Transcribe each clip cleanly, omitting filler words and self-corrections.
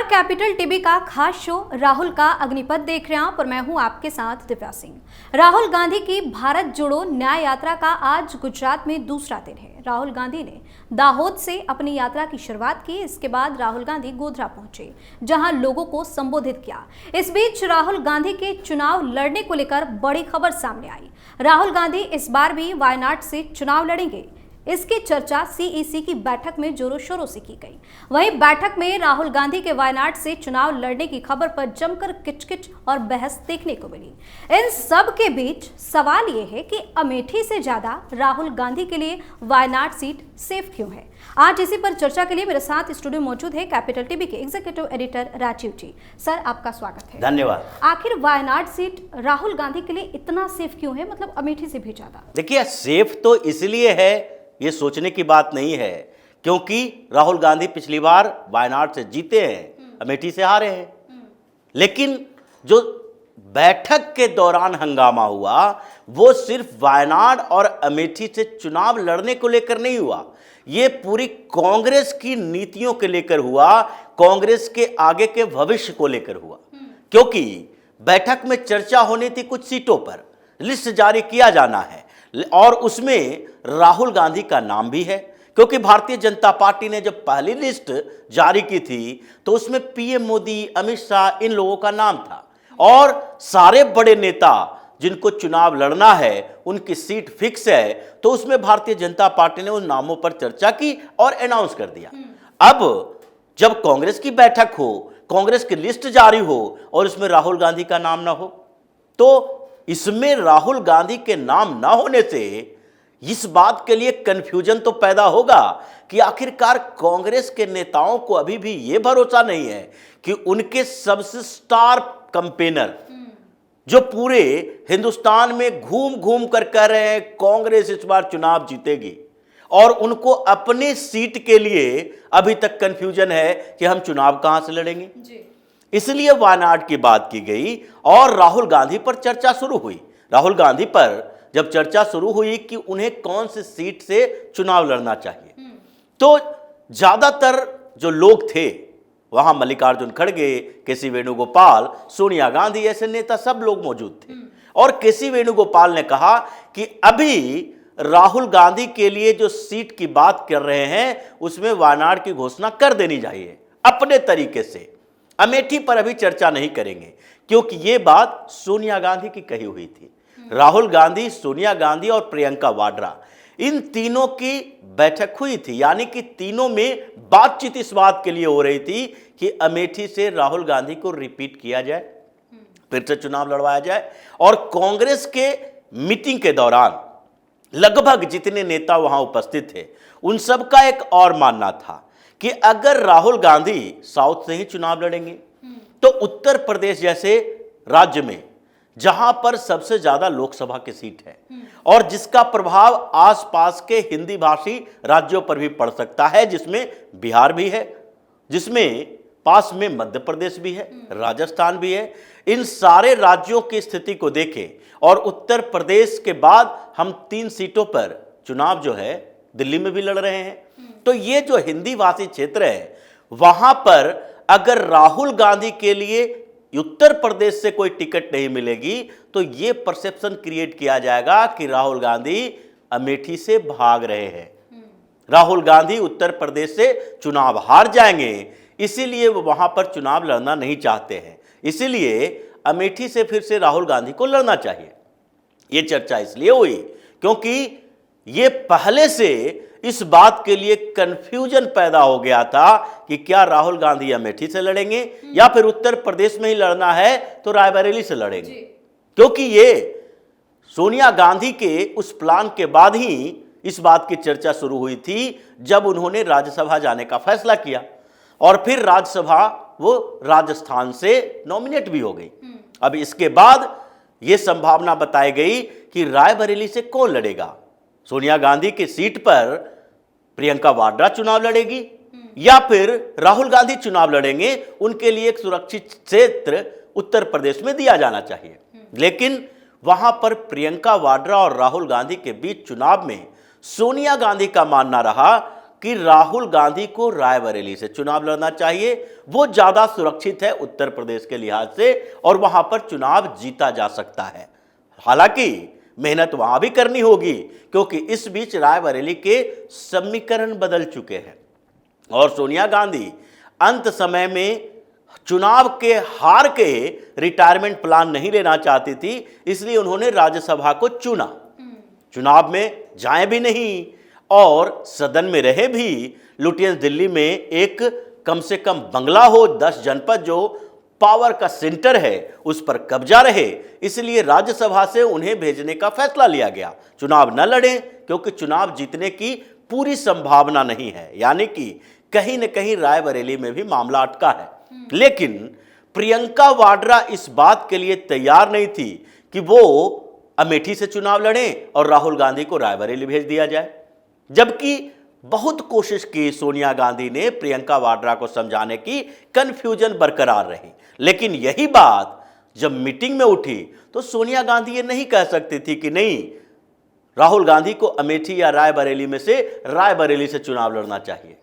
Capital TV का खास show Rahul का अग्निपथ देख रहे हैं आप और मैं हूं आपके साथ दिव्या सिंह। राहुल गांधी की भारत जोड़ो न्याय यात्रा का आज गुजरात में दूसरा दिन है। राहुल गांधी ने दाहोद से अपनी यात्रा की शुरुआत की। इसके बाद राहुल गांधी गोधरा पहुंचे, जहां लोगों को संबोधित किया। इस बीच राहुल गांधी के चुनाव लड़ने को लेकर बड़ी खबर सामने आई। राहुल गांधी इस बार भी वायनाड से चुनाव लड़ेंगे, इसकी चर्चा सीईसी की बैठक में जोरों शोरों से की गई। वहीं बैठक में राहुल गांधी के वायनाड से चुनाव लड़ने की खबर पर जमकर किचकिच और बहस देखने को मिली। इन सब के बीच सवाल ये है कि अमेठी से ज्यादा राहुल गांधी के लिए वायनाड सीट सेफ क्यों है। आज इसी पर चर्चा के लिए मेरे साथ स्टूडियो मौजूद है कैपिटल टीवी के एग्जीक्यूटिव एडिटर राजीव जी। सर, आपका स्वागत है। धन्यवाद। आखिर वायनाड सीट राहुल गांधी के लिए इतना सेफ क्यों है, मतलब अमेठी से भी ज्यादा? देखिए, सेफ तो इसलिए है, ये सोचने की बात नहीं है, क्योंकि राहुल गांधी पिछली बार वायनाड से जीते हैं, अमेठी से हारे हैं। लेकिन जो बैठक के दौरान हंगामा हुआ वो सिर्फ वायनाड और अमेठी से चुनाव लड़ने को लेकर नहीं हुआ, ये पूरी कांग्रेस की नीतियों के लेकर हुआ, कांग्रेस के आगे के भविष्य को लेकर हुआ। क्योंकि बैठक में चर्चा होनी थी कुछ सीटों पर, लिस्ट जारी किया जाना है और उसमें राहुल गांधी का नाम भी है। क्योंकि भारतीय जनता पार्टी ने जब पहली लिस्ट जारी की थी तो उसमें पीएम मोदी, अमित शाह, इन लोगों का नाम था और सारे बड़े नेता जिनको चुनाव लड़ना है उनकी सीट फिक्स है, तो उसमें भारतीय जनता पार्टी ने उन नामों पर चर्चा की और अनाउंस कर दिया। अब जब कांग्रेस की बैठक हो, कांग्रेस की लिस्ट जारी हो और उसमें राहुल गांधी का नाम ना हो, तो इसमें राहुल गांधी के नाम ना होने से इस बात के लिए कंफ्यूजन तो पैदा होगा कि आखिरकार कांग्रेस के नेताओं को अभी भी यह भरोसा नहीं है कि उनके सबसे स्टार कैंपेनर जो पूरे हिंदुस्तान में घूम घूम कर कह रहे हैं कांग्रेस इस बार चुनाव जीतेगी, और उनको अपने सीट के लिए अभी तक कंफ्यूजन है कि हम चुनाव कहां से लड़ेंगे जी। इसलिए वायनाड की बात की गई और राहुल गांधी पर चर्चा शुरू हुई। राहुल गांधी पर जब चर्चा शुरू हुई कि उन्हें कौन सी सीट से चुनाव लड़ना चाहिए, तो ज्यादातर जो लोग थे वहां मल्लिकार्जुन खड़गे, केसी वेणुगोपाल, सोनिया गांधी ऐसे नेता सब लोग मौजूद थे। और केसी वेणुगोपाल ने कहा कि अभी राहुल गांधी के लिए जो सीट की बात कर रहे हैं उसमें वायनाड की घोषणा कर देनी चाहिए अपने तरीके से। अमेठी पर अभी चर्चा नहीं करेंगे क्योंकि यह बात सोनिया गांधी की कही हुई थी। राहुल गांधी, सोनिया गांधी और प्रियंका वाड्रा, इन तीनों की बैठक हुई थी, यानी कि तीनों में बातचीत इस बात के लिए हो रही थी कि अमेठी से राहुल गांधी को रिपीट किया जाए, फिर से चुनाव लड़वाया जाए। और कांग्रेस के मीटिंग के दौरान लगभग जितने नेता वहां उपस्थित थे उन सबका एक और मानना था कि अगर राहुल गांधी साउथ से ही चुनाव लड़ेंगे तो उत्तर प्रदेश जैसे राज्य में, जहां पर सबसे ज्यादा लोकसभा की सीट है और जिसका प्रभाव आसपास के हिंदी भाषी राज्यों पर भी पड़ सकता है, जिसमें बिहार भी है, जिसमें पास में मध्य प्रदेश भी है, राजस्थान भी है, इन सारे राज्यों की स्थिति को देखें और उत्तर प्रदेश के बाद हम 3 सीटों पर चुनाव जो है दिल्ली में भी लड़ रहे हैं, तो ये जो हिंदी भाषी क्षेत्र है वहां पर अगर राहुल गांधी के लिए उत्तर प्रदेश से कोई टिकट नहीं मिलेगी तो ये परसेप्शन क्रिएट किया जाएगा कि राहुल गांधी अमेठी से भाग रहे हैं, राहुल गांधी उत्तर प्रदेश से चुनाव हार जाएंगे, इसीलिए वो वहां पर चुनाव लड़ना नहीं चाहते हैं, इसीलिए अमेठी से फिर से राहुल गांधी को लड़ना चाहिए। ये चर्चा इसलिए हुई क्योंकि ये पहले से इस बात के लिए कंफ्यूजन पैदा हो गया था कि क्या राहुल गांधी अमेठी से लड़ेंगे या फिर उत्तर प्रदेश में ही लड़ना है तो रायबरेली से लड़ेंगे। क्योंकि ये सोनिया गांधी के उस प्लान के बाद ही इस बात की चर्चा शुरू हुई थी जब उन्होंने राज्यसभा जाने का फैसला किया और फिर राज्यसभा वो राजस्थान से नॉमिनेट भी हो गई। अब इसके बाद यह संभावना बताई गई कि रायबरेली से कौन लड़ेगा, सोनिया गांधी की सीट पर प्रियंका वाड्रा चुनाव लड़ेगी या फिर राहुल गांधी चुनाव लड़ेंगे। उनके लिए एक सुरक्षित क्षेत्र उत्तर प्रदेश में दिया जाना चाहिए, लेकिन वहां पर प्रियंका वाड्रा और राहुल गांधी के बीच चुनाव में सोनिया गांधी का मानना रहा कि राहुल गांधी को रायबरेली से चुनाव लड़ना चाहिए, वो ज्यादा सुरक्षित है उत्तर प्रदेश के लिहाज से और वहां पर चुनाव जीता जा सकता है। हालांकि मेहनत वहां भी करनी होगी क्योंकि इस बीच रायबरेली के समीकरण बदल चुके हैं और सोनिया गांधी अंत समय में चुनाव के हार के रिटायरमेंट प्लान नहीं लेना चाहती थी, इसलिए उन्होंने राज्यसभा को चुना। चुनाव में जाए भी नहीं और सदन में रहे भी। लुटियंस दिल्ली में एक कम से कम बंगला हो, 10 जनपद जो पावर का सेंटर है उस पर कब्जा रहे, इसलिए राज्यसभा से उन्हें भेजने का फैसला लिया गया। चुनाव न लड़ें क्योंकि चुनाव जीतने की पूरी संभावना नहीं है, यानी कि कहीं न कहीं रायबरेली में भी मामला अटका है। लेकिन प्रियंका वाड्रा इस बात के लिए तैयार नहीं थी कि वो अमेठी से चुनाव लड़ें और राहुल गांधी को रायबरेली भेज दिया जाए, जबकि बहुत कोशिश की सोनिया गांधी ने प्रियंका वाड्रा को समझाने की, कंफ्यूजन बरकरार रही। लेकिन यही बात जब मीटिंग में उठी तो सोनिया गांधी ये नहीं कह सकती थी कि नहीं, राहुल गांधी को अमेठी या रायबरेली में से रायबरेली से चुनाव लड़ना चाहिए।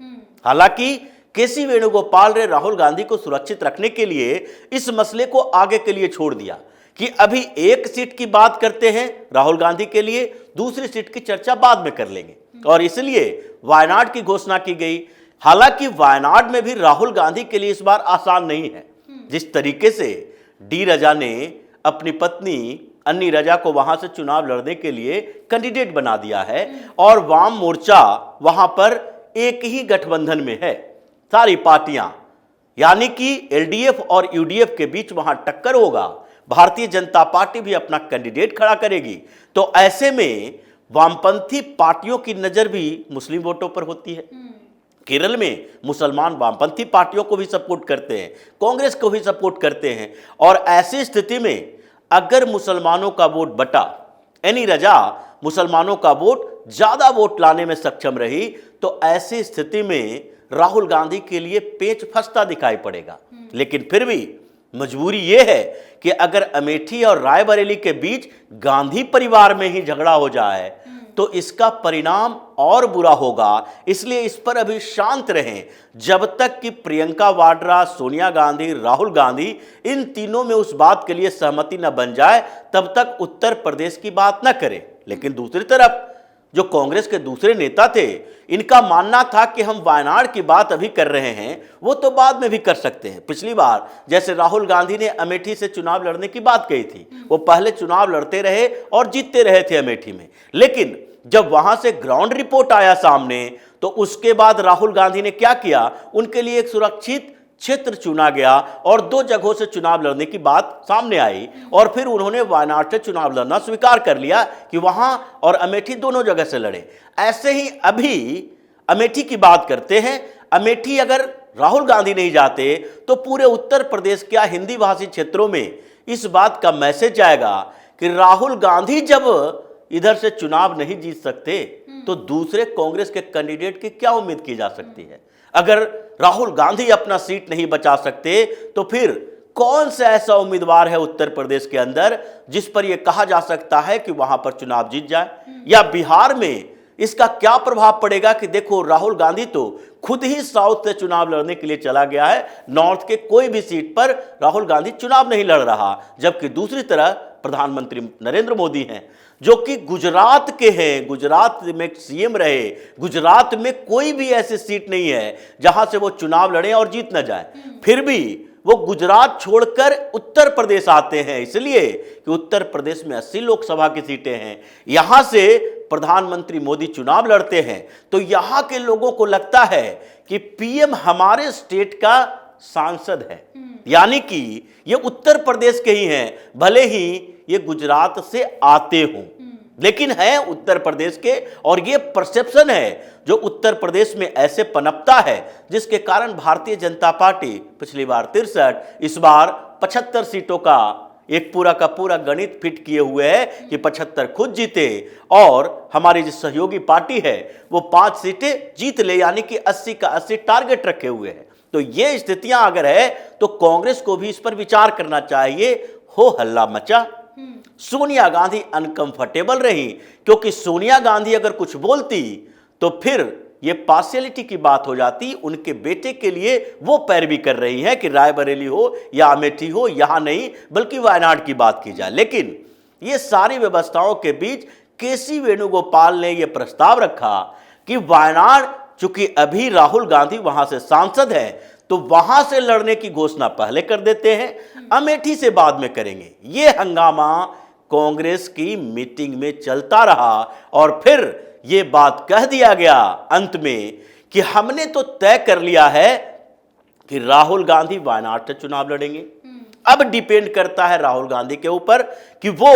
हालांकि केसी वेणुगोपाल ने राहुल गांधी को सुरक्षित रखने के लिए इस मसले को आगे के लिए छोड़ दिया कि अभी एक सीट की बात करते हैं राहुल गांधी के लिए, दूसरी सीट की चर्चा बाद में कर लेंगे और इसलिए वायनाड की घोषणा की गई। हालांकि वायनाड में भी राहुल गांधी के लिए इस बार आसान नहीं है। जिस तरीके से डी रजा ने अपनी पत्नी अन्नी रजा को वहां से चुनाव लड़ने के लिए कैंडिडेट बना दिया है और वाम मोर्चा वहां पर एक ही गठबंधन में है, सारी पार्टियां, यानी कि एलडीएफ और यूडीएफ के बीच वहां टक्कर होगा। भारतीय जनता पार्टी भी अपना कैंडिडेट खड़ा करेगी। तो ऐसे में वामपंथी पार्टियों की नजर भी मुस्लिम वोटों पर होती है। केरल में मुसलमान वामपंथी पार्टियों को भी सपोर्ट करते हैं, कांग्रेस को भी सपोर्ट करते हैं और ऐसी स्थिति में अगर मुसलमानों का वोट बटा, एनी रजा मुसलमानों का वोट ज्यादा वोट लाने में सक्षम रही, तो ऐसी स्थिति में राहुल गांधी के लिए पेच फंसता दिखाई पड़ेगा। लेकिन फिर भी मजबूरी यह है कि अगर अमेठी और रायबरेली के बीच गांधी परिवार में ही झगड़ा हो जाए तो इसका परिणाम और बुरा होगा। इसलिए इस पर अभी शांत रहें जब तक कि प्रियंका वाड्रा, सोनिया गांधी, राहुल गांधी इन तीनों में उस बात के लिए सहमति न बन जाए, तब तक उत्तर प्रदेश की बात न करें। लेकिन दूसरी तरफ जो कांग्रेस के दूसरे नेता थे, इनका मानना था कि हम वायनाड की बात अभी कर रहे हैं, वो तो बाद में भी कर सकते हैं। पिछली बार जैसे राहुल गांधी ने अमेठी से चुनाव लड़ने की बात कही थी, वो पहले चुनाव लड़ते रहे और जीतते रहे थे अमेठी में, लेकिन जब वहां से ग्राउंड रिपोर्ट आया सामने तो उसके बाद राहुल गांधी ने क्या किया, उनके लिए एक सुरक्षित क्षेत्र चुना गया और 2 जगहों से चुनाव लड़ने की बात सामने आई और फिर उन्होंने वायनाड से चुनाव लड़ना स्वीकार कर लिया कि वहां और अमेठी दोनों जगह से लड़े। ऐसे ही अभी अमेठी की बात करते हैं। अमेठी अगर राहुल गांधी नहीं जाते तो पूरे उत्तर प्रदेश क्या हिंदी भाषी क्षेत्रों में इस बात का मैसेज आएगा कि राहुल गांधी जब इधर से चुनाव नहीं जीत सकते तो दूसरे कांग्रेस के कैंडिडेट की क्या उम्मीद की जा सकती है। अगर राहुल गांधी अपना सीट नहीं बचा सकते तो फिर कौन सा ऐसा उम्मीदवार है उत्तर प्रदेश के अंदर जिस पर यह कहा जा सकता है कि वहां पर चुनाव जीत जाए। या बिहार में इसका क्या प्रभाव पड़ेगा कि देखो राहुल गांधी तो खुद ही साउथ से चुनाव लड़ने के लिए चला गया है, नॉर्थ के कोई भी सीट पर राहुल गांधी चुनाव नहीं लड़ रहा, जबकि दूसरी तरफ प्रधानमंत्री नरेंद्र मोदी हैं जो कि गुजरात के हैं, गुजरात में सीएम रहे। गुजरात में कोई भी ऐसी सीट नहीं है जहां से वो चुनाव लड़े और जीत न जाए, फिर भी वो गुजरात छोड़कर उत्तर प्रदेश आते हैं, इसलिए कि उत्तर प्रदेश में 80 लोकसभा की सीटें हैं। यहां से प्रधानमंत्री मोदी चुनाव लड़ते हैं तो यहां के लोगों को लगता है कि पीएम हमारे स्टेट का सांसद है, यानी कि ये उत्तर प्रदेश के ही हैं, भले ही ये गुजरात से आते हों, लेकिन है उत्तर प्रदेश के। और ये परसेप्शन है जो उत्तर प्रदेश में ऐसे पनपता है, जिसके कारण भारतीय जनता पार्टी पिछली बार 63, इस बार 75 सीटों का एक पूरा का पूरा गणित फिट किए हुए है कि 75 खुद जीते और हमारी जो सहयोगी पार्टी है वो 5 सीटें जीत ले, यानी कि 80 का 80 टारगेट रखे हुए हैं। तो ये स्थितियां अगर है तो कांग्रेस को भी इस पर विचार करना चाहिए। हो हल्ला मचा, सोनिया गांधी अनकंफर्टेबल रही, क्योंकि सोनिया गांधी अगर कुछ बोलती तो फिर ये पार्शियलिटी की बात हो जाती। उनके बेटे के लिए वो पैरवी कर रही है कि रायबरेली हो या अमेठी हो, यहां नहीं बल्कि वायनाड की बात की जाए। लेकिन ये सारी व्यवस्थाओं के बीच केसी वेणुगोपाल ने यह प्रस्ताव रखा कि वायनाड, चूंकि अभी राहुल गांधी वहां से सांसद है, तो वहां से लड़ने की घोषणा पहले कर देते हैं, अमेठी से बाद में करेंगे। यह हंगामा कांग्रेस की मीटिंग में चलता रहा और फिर यह बात कह दिया गया अंत में कि हमने तो तय कर लिया है कि राहुल गांधी वायनाड से चुनाव लड़ेंगे। अब डिपेंड करता है राहुल गांधी के ऊपर कि वो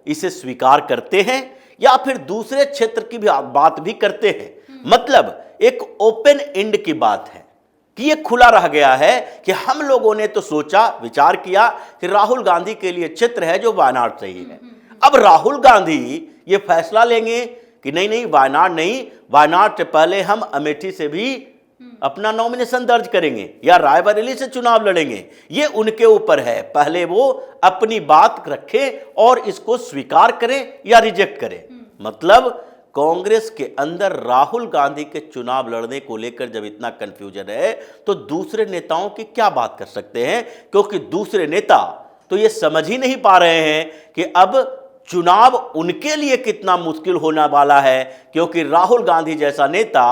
इसे स्वीकार करते हैं या फिर दूसरे क्षेत्र की भी बात भी करते हैं। मतलब एक ओपन एंड की बात है कि ये खुला रह गया है कि हम लोगों ने तो सोचा, विचार किया कि राहुल गांधी के लिए क्षेत्र है जो वायनाड सही है। अब राहुल गांधी ये फैसला लेंगे कि नहीं नहीं वायनाड नहीं, वायनाड से पहले हम अमेठी से भी अपना नॉमिनेशन दर्ज करेंगे या रायबरेली से चुनाव लड़ेंगे, ये उनके ऊपर है। पहले वो अपनी बात रखें और इसको स्वीकार करें या रिजेक्ट करें। मतलब कांग्रेस के अंदर राहुल गांधी के चुनाव लड़ने को लेकर जब इतना कंफ्यूजन है तो दूसरे नेताओं की क्या बात कर सकते हैं, क्योंकि दूसरे नेता तो ये समझ ही नहीं पा रहे हैं कि अब चुनाव उनके लिए कितना मुश्किल होने वाला है, क्योंकि राहुल गांधी जैसा नेता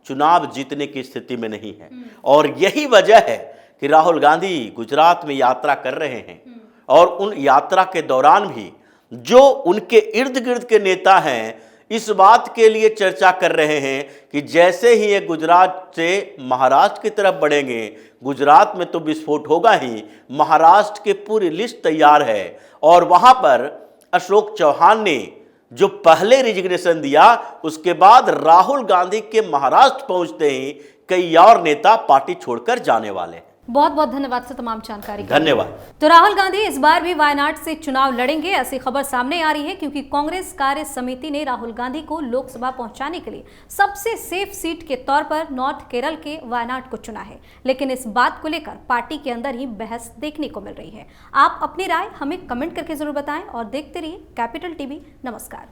चुनाव जीतने की स्थिति में नहीं है। और यही वजह है कि राहुल गांधी गुजरात में यात्रा कर रहे हैं और उन यात्रा के दौरान भी जो उनके इर्द गिर्द के नेता हैं इस बात के लिए चर्चा कर रहे हैं कि जैसे ही ये गुजरात से महाराष्ट्र की तरफ बढ़ेंगे, गुजरात में तो विस्फोट होगा ही, महाराष्ट्र की पूरी लिस्ट तैयार है। और वहां पर अशोक चौहान ने जो पहले रिजिग्नेशन दिया, उसके बाद राहुल गांधी के महाराष्ट्र पहुंचते ही कई और नेता पार्टी छोड़कर जाने वाले हैं। बहुत बहुत धन्यवाद सर तमाम जानकारी के लिए। धन्यवाद। तो राहुल गांधी इस बार भी वायनाड से चुनाव लड़ेंगे, ऐसी खबर सामने आ रही है, क्योंकि कांग्रेस कार्य समिति ने राहुल गांधी को लोकसभा पहुंचाने के लिए सबसे सेफ सीट के तौर पर नॉर्थ केरल के वायनाड को चुना है। लेकिन इस बात को लेकर पार्टी के अंदर ही बहस देखने को मिल रही है। आप अपनी राय हमें कमेंट करके जरूर बताएं और देखते रहिए कैपिटल टीवी। नमस्कार।